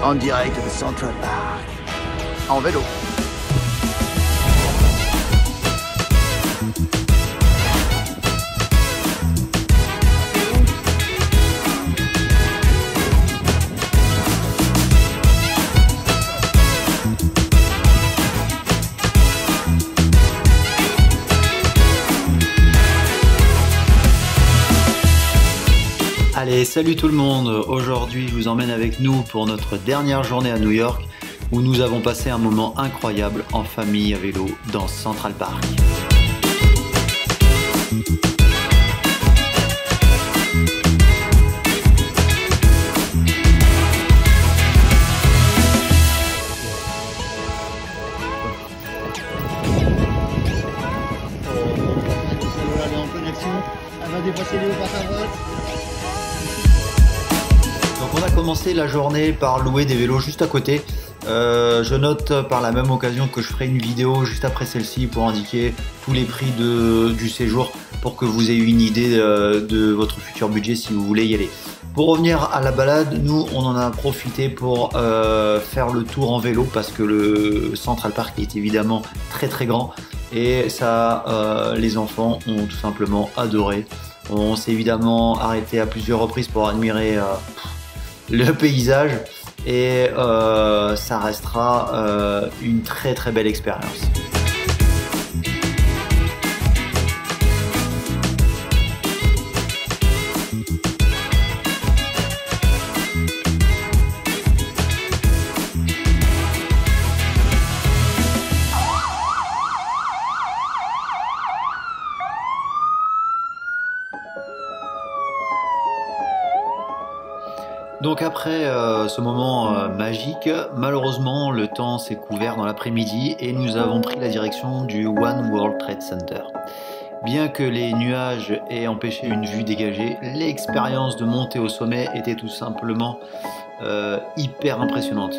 En direct de Central Park. En vélo. Allez, salut tout le monde! Aujourd'hui, je vous emmène avec nous pour notre dernière journée à New York où nous avons passé un moment incroyable en famille à vélo dans Central Park. Elle est en pleine action, elle va dépasser Léo par sa droite. Donc on a commencé la journée par louer des vélos juste à côté. Je note par la même occasion que je ferai une vidéo juste après celle-ci pour indiquer tous les prix du séjour pour que vous ayez une idée de votre futur budget si vous voulez y aller. Pour revenir à la balade, nous on en a profité pour faire le tour en vélo parce que le Central Park est évidemment très très grand et ça les enfants ont tout simplement adoré. On s'est évidemment arrêté à plusieurs reprises pour admirer le paysage et ça restera une très très belle expérience. Donc après ce moment magique, malheureusement le temps s'est couvert dans l'après-midi et nous avons pris la direction du One World Trade Center. Bien que les nuages aient empêché une vue dégagée, l'expérience de monter au sommet était tout simplement hyper impressionnante.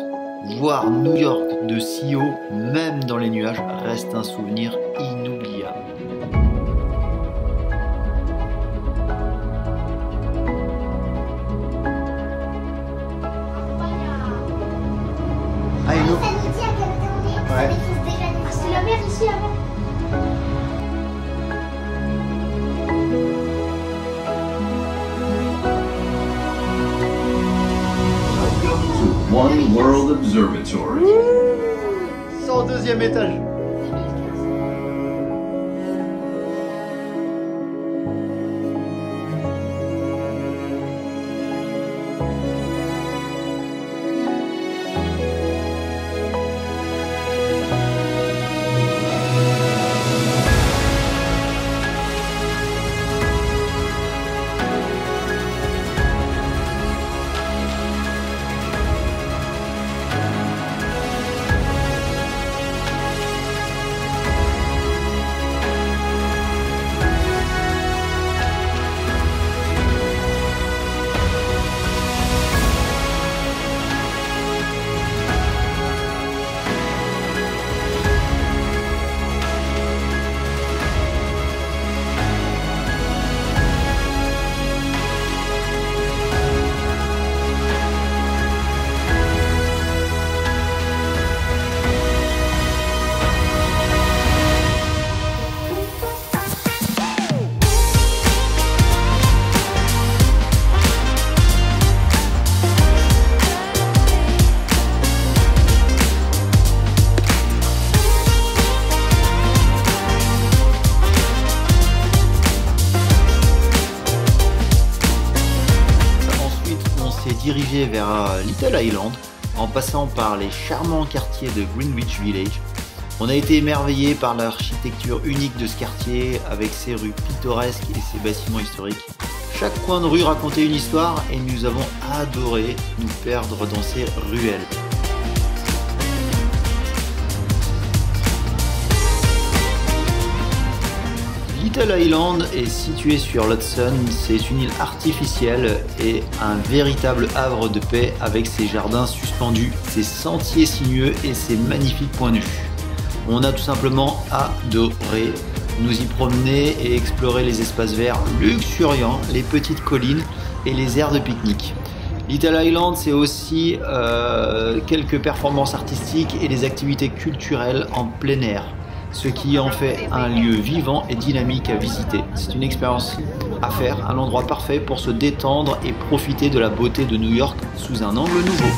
Voir New York de si haut, même dans les nuages, reste un souvenir inoubliable. Ah, Hello. Ça nous dit à quelle heure on est. Ouais. Ah, c'est la mer ici avant. Welcome to One World Observatory. 102e étage. Dirigé vers Little Island en passant par les charmants quartiers de Greenwich Village. On a été émerveillé par l'architecture unique de ce quartier avec ses rues pittoresques et ses bâtiments historiques. Chaque coin de rue racontait une histoire et nous avons adoré nous perdre dans ces ruelles. Little Island est située sur l'Hudson, c'est une île artificielle et un véritable havre de paix avec ses jardins suspendus, ses sentiers sinueux et ses magnifiques points de vue. On a tout simplement adoré nous y promener et explorer les espaces verts luxuriants, les petites collines et les aires de pique-nique. Little Island, c'est aussi quelques performances artistiques et des activités culturelles en plein air, ce qui en fait un lieu vivant et dynamique à visiter. C'est une expérience à faire, un endroit parfait pour se détendre et profiter de la beauté de New York sous un angle nouveau.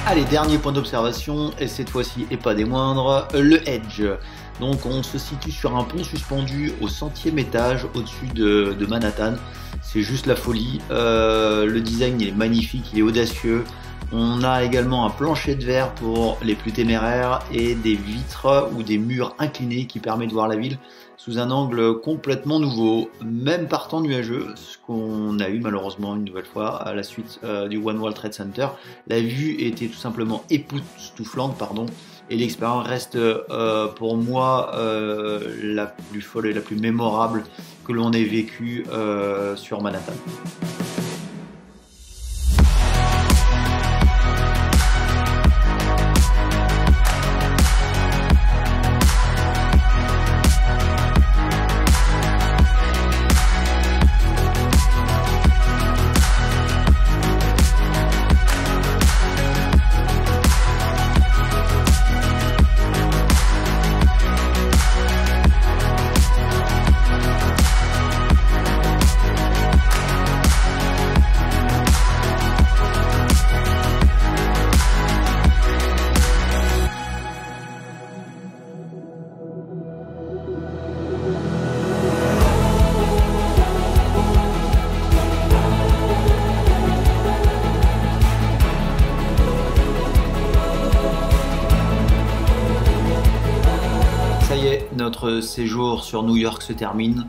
Allez, dernier point d'observation, et cette fois-ci, et pas des moindres, le Edge. Donc on se situe sur un pont suspendu au 100e étage au-dessus de Manhattan. C'est juste la folie. Le design il est magnifique, il est audacieux. On a également un plancher de verre pour les plus téméraires et des vitres ou des murs inclinés qui permettent de voir la ville sous un angle complètement nouveau, même par temps nuageux, ce qu'on a eu malheureusement une nouvelle fois à la suite du One World Trade Center. La vue était tout simplement époustouflante, et l'expérience reste pour moi la plus folle et la plus mémorable que l'on ait vécue sur Manhattan. Notre séjour sur New York se termine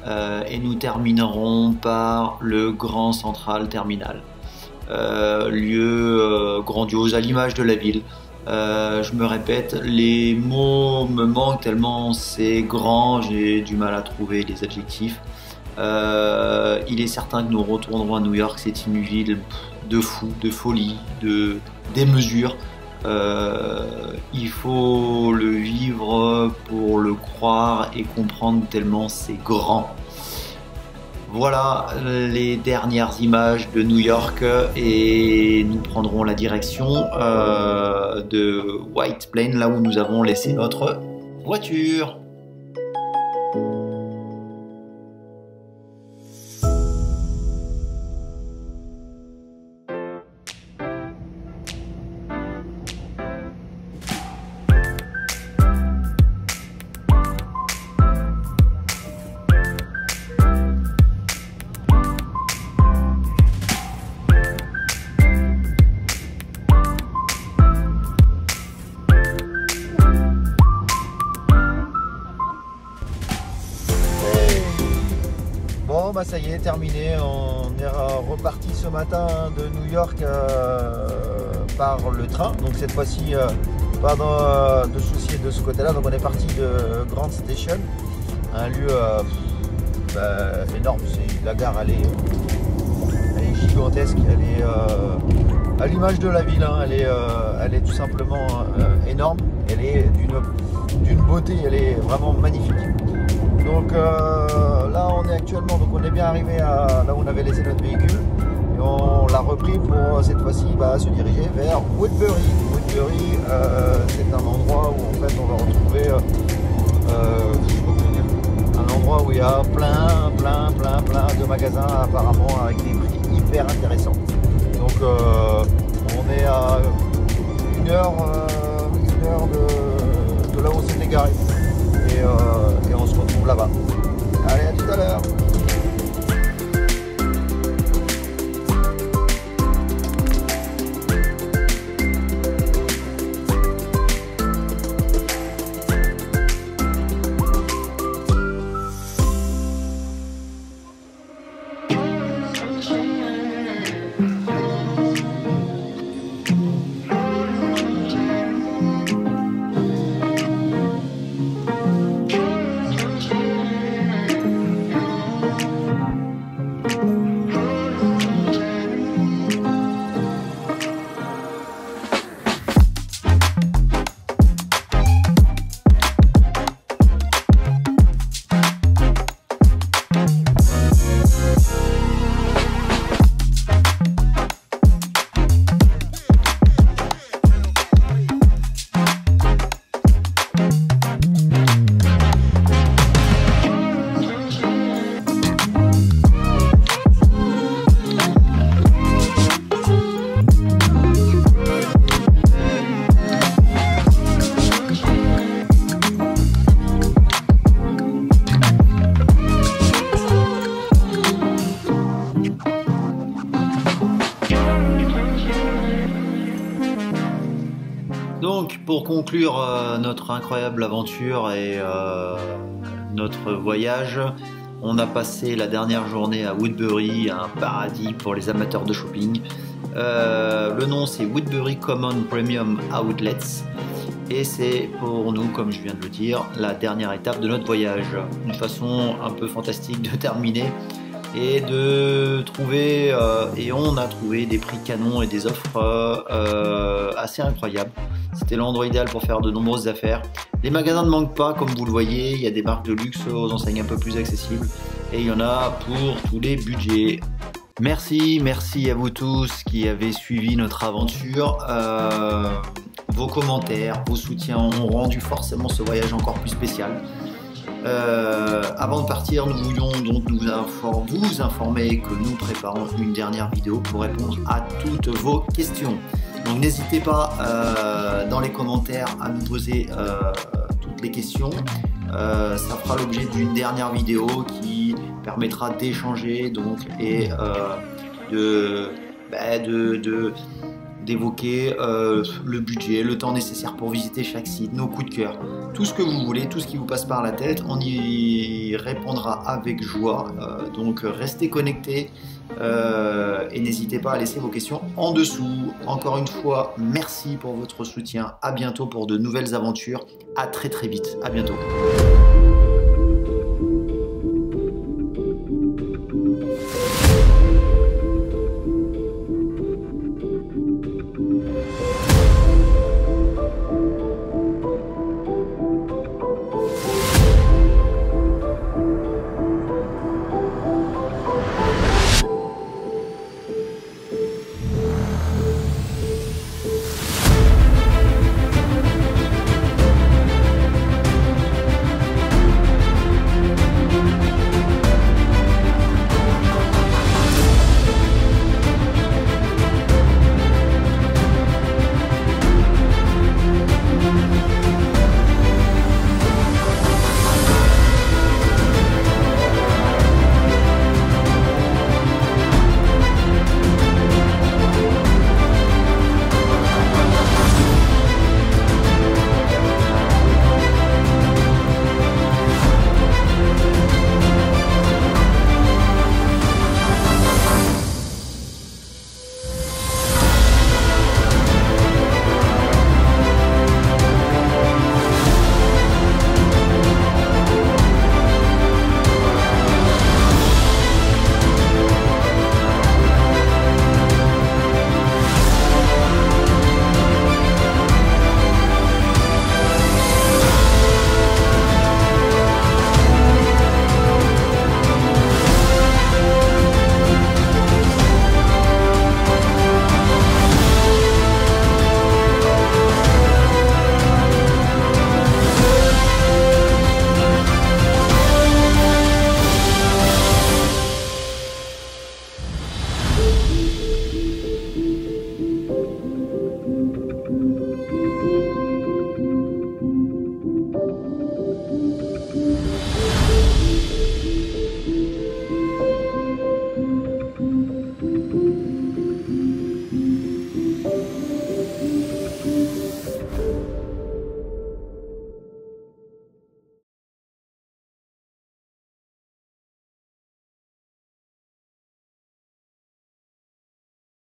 et nous terminerons par le Grand Central Terminal, lieu grandiose à l'image de la ville. Je me répète, les mots me manquent tellement c'est grand, j'ai du mal à trouver les adjectifs. Il est certain que nous retournerons à New York, c'est une ville de fou, de folie, de démesure. Il faut le vivre pour le croire et comprendre tellement c'est grand. Voilà les dernières images de New York et nous prendrons la direction de White Plain, là où nous avons laissé notre voiture. Ça y est, terminé. On est reparti ce matin de New York par le train. Donc cette fois-ci, pas de soucis de ce côté-là. Donc on est parti de Grand Station, un lieu énorme. La gare, elle est gigantesque. Elle est à l'image de la ville. Hein. Elle est tout simplement énorme. Elle est d'une beauté. Elle est vraiment magnifique. Donc là on est actuellement, donc on est bien arrivé à là où on avait laissé notre véhicule et on l'a repris pour cette fois-ci se diriger vers Woodbury. Woodbury c'est un endroit où en fait on va retrouver un endroit où il y a plein de magasins apparemment avec des prix hyper intéressants. Donc on est à une heure de là où on s'était garé. Et on se retrouve là-bas. Allez, à tout à l'heure. Donc pour conclure notre incroyable aventure et notre voyage, on a passé la dernière journée à Woodbury, un paradis pour les amateurs de shopping. Le nom c'est Woodbury Common Premium Outlets et c'est pour nous, comme je viens de le dire, la dernière étape de notre voyage. Une façon un peu fantastique de terminer et de trouver, et on a trouvé des prix canons et des offres assez incroyables. C'était l'endroit idéal pour faire de nombreuses affaires. Les magasins ne manquent pas, comme vous le voyez, il y a des marques de luxe aux enseignes un peu plus accessibles et il y en a pour tous les budgets. Merci à vous tous qui avez suivi notre aventure. Vos commentaires, vos soutiens ont rendu forcément ce voyage encore plus spécial. Avant de partir, nous voulions donc vous informer que nous préparons une dernière vidéo pour répondre à toutes vos questions. Donc n'hésitez pas dans les commentaires à nous poser toutes les questions. Ça fera l'objet d'une dernière vidéo qui permettra d'échanger donc et d'évoquer le budget, le temps nécessaire pour visiter chaque site, nos coups de cœur, tout ce que vous voulez, tout ce qui vous passe par la tête, on y répondra avec joie. Donc restez connectés et n'hésitez pas à laisser vos questions en dessous. Encore une fois, merci pour votre soutien. À bientôt pour de nouvelles aventures. À très vite. À bientôt.